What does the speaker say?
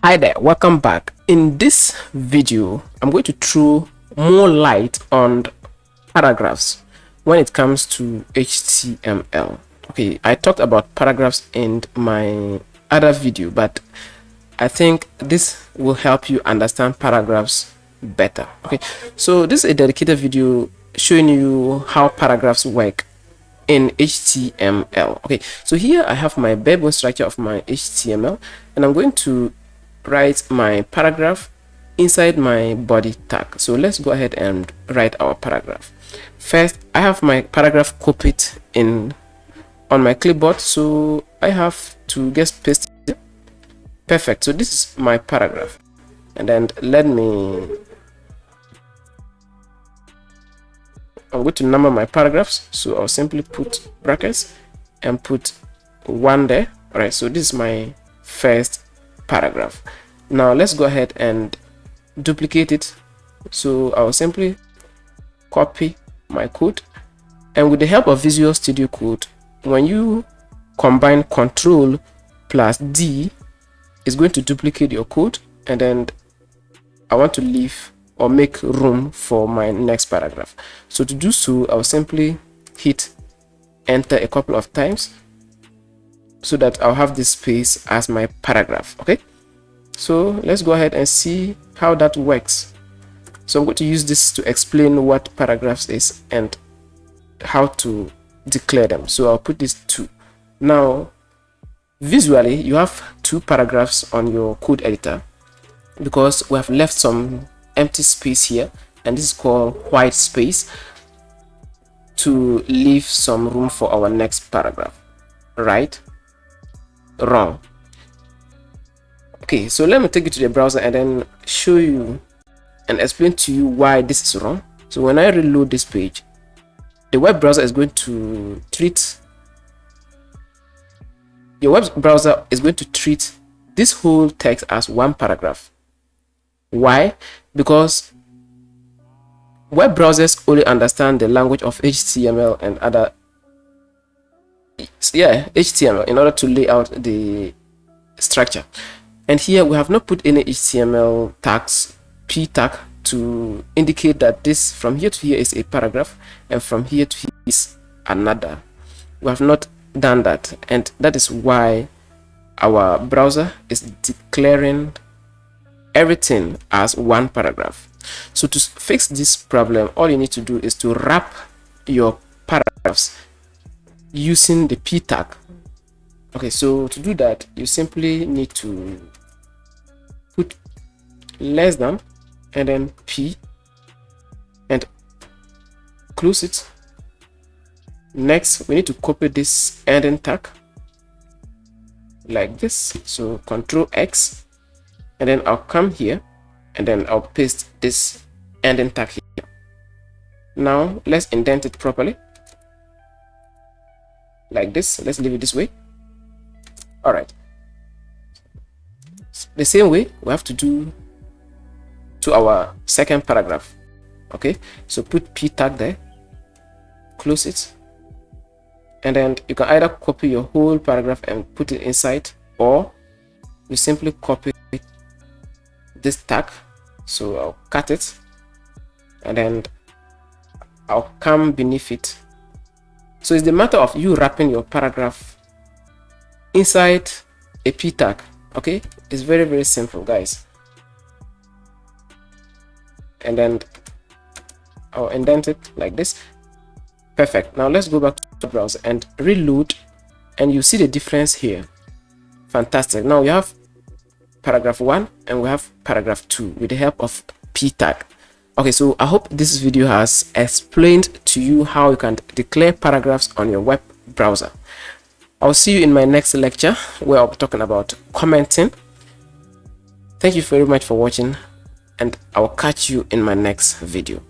Hi there, welcome back. In this video, I'm going to throw more light on paragraphs when it comes to HTML. Okay, I talked about paragraphs in my other video, but I think this will help you understand paragraphs better. Okay, so this is a dedicated video showing you how paragraphs work in HTML. Okay, so here I have my bare bone structure of my HTML, and I'm going to write my paragraph inside my body tag. So let's go ahead and write our paragraph. First, I have my paragraph copied on my clipboard, so I have to just paste it. Perfect. So this is my paragraph, and then I'm going to number my paragraphs, so I'll simply put brackets and put 1 there. All right, so this is my first paragraph. Now let's go ahead and duplicate it. So I'll simply copy my code, and with the help of Visual Studio Code, when you combine Ctrl plus D, it's going to duplicate your code, and then I want to leave or make room for my next paragraph. So to do so, I'll simply hit enter a couple of times so that I'll have this space as my paragraph. Okay, so let's go ahead and see how that works. So I'm going to use this to explain what paragraphs is and how to declare them. So I'll put this 2. Now visually you have 2 paragraphs on your code editor because we have left some empty space here, and this is called white space, to leave some room for our next paragraph. Right? Wrong. Okay, so let me take you to the browser and then show you and explain to you why this is wrong. So when I reload this page, the web browser is going to treat this whole text as one paragraph. Why? Because web browsers only understand the language of HTML and other HTML in order to lay out the structure. And here we have not put any HTML tags, p tag, to indicate that this from here to here is a paragraph and from here to here is another. We have not done that, and that is why our browser is declaring everything as one paragraph. So to fix this problem, all you need to do is to wrap your paragraphs using the p tag. Okay, so to do that, you simply need to put less than and then p and close it. Next, we need to copy this ending tag like this. So Ctrl X, and then I'll come here and then I'll paste this ending tag here. Now let's indent it properly like this. Let's leave it this way. All right, the same way we have to do to our second paragraph. Okay, so put p tag there, close it, and then you can either copy your whole paragraph and put it inside, or you simply copy this tag. So I'll cut it and then I'll come beneath it. So it's the matter of you wrapping your paragraph inside a p tag. Okay, it's very, very simple, guys. And then I'll indent it like this. Perfect. Now let's go back to the browser and reload, and you see the difference here. Fantastic. Now you have paragraph 1 and we have paragraph 2 with the help of p tag. Okay, so I hope this video has explained to you how you can declare paragraphs on your web browser. I'll see you in my next lecture where I'll be talking about commenting. Thank you very much for watching, and I'll catch you in my next video.